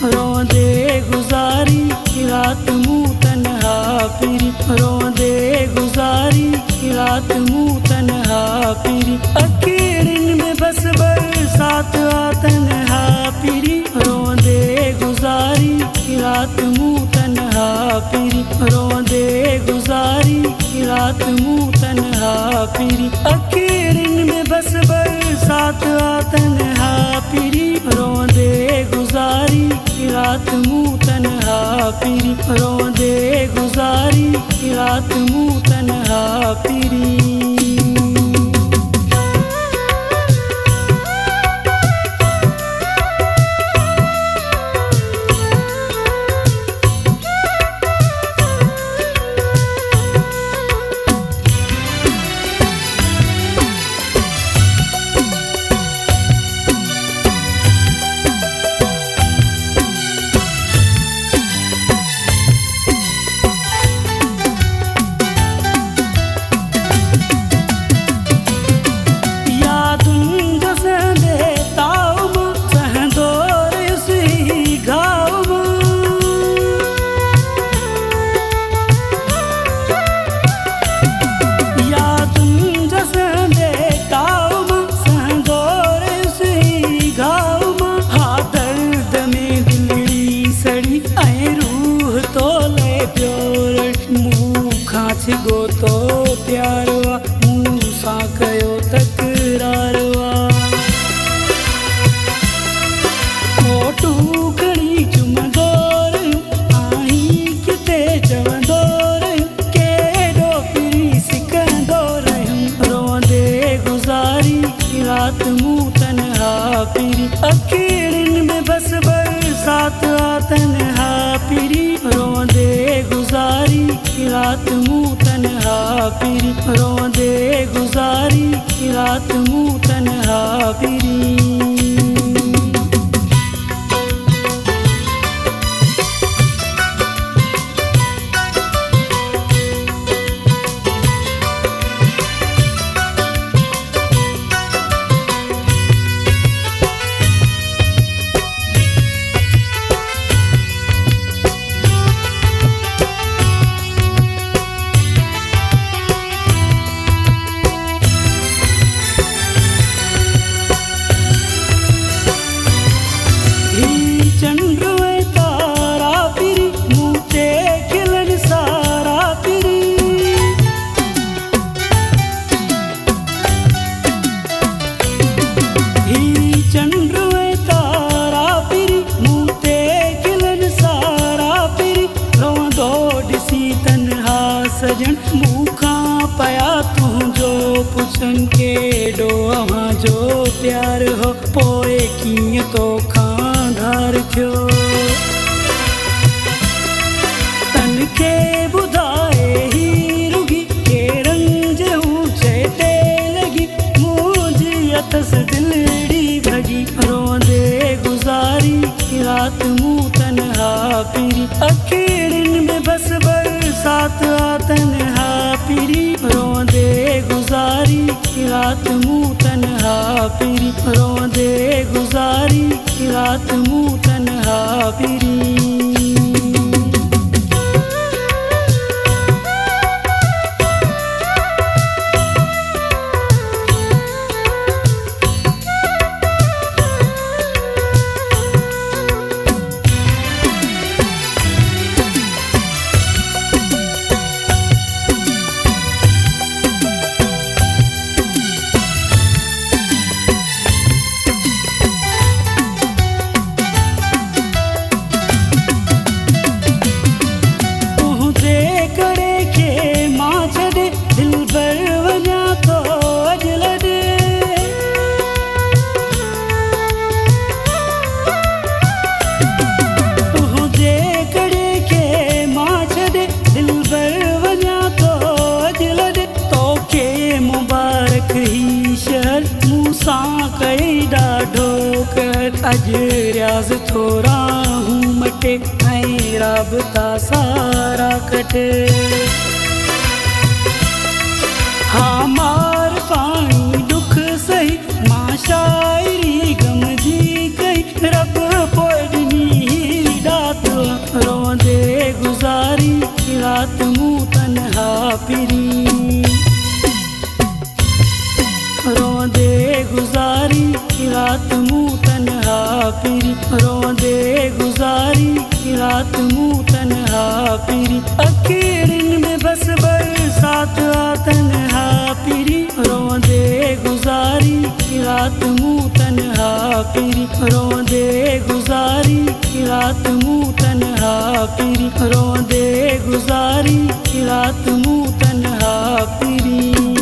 रोंदे गुजारी रात मूं तन्हा फिरी, रोंदे गुजारी रात मूं तन्हा फिरी, अखीरिन में बस बरसात आ तन्हा फिरी, रोंदे गुजारी रात मूं तन्हा फिरी, रोंदे गुजारी रात मूं तन्हा फिरी, अखीरिन में बस बरसात आ तन्हा फिरी, रोंदे गुजारी रात मूं तन्हा फिरी, रोंदे गुजारी रात मूं तन्हा फिरी। गो तो प्यारवा मूं सां कयो तकरारवा, फोटू खणी चुमंदो रहियो आहीं किथे चवंदो रहियो, केॾो फिरी सिकंदो रहियो, रोंदे गुज़ारी रात मूं तन्हा फिरी, अखीरिन में बस बरसात आ तन्हा फिरी, रोंदे गुज़ारी रात मूं तन्हा फिरी, रोंदे गुज़ारी रात मूं तन्हा फिरी। सजन मूंखां पया तुंहिंजो पुछनि केॾो अव्हां जो प्यार हो, पोइ कीअं तोखां धार थियो, तन खे ॿुधाए ही रुगी केरनि जे ऊचे ते लॻी, मुंहिंजी अथसि दिलड़ी भॼी, रोंदे गुज़ारी रात मूं तन्हा फिरी, अखीरिन में बस बरसात आ तन्हा फिरी, रोंदे गुज़ारी रात मूं तन्हा फिरी, रोंदे गुज़ारी रात मूं तन्हा फिरी। अज रियाज़ थोरा हूं मटे ऐं राबता सारा कटे, हाँ मार पाणी दुख सही मां शायरी गम जी कई, रब पोइ ॾिनी रात मूं तन्हा फिरी रोंदे गुजारी रात मूं तन्हा फिरी रोंदे गुजारी रात मूं तन्हा फिरी अखीरन में बस बरसात आ तन्हा फिरी रोंदे गुजारी रात मूं तन्हा फिरी रोंदे गुजारी रात मूं तन्हा फिरी रोंदे गुजारी रात मूं तन्हा फिरी।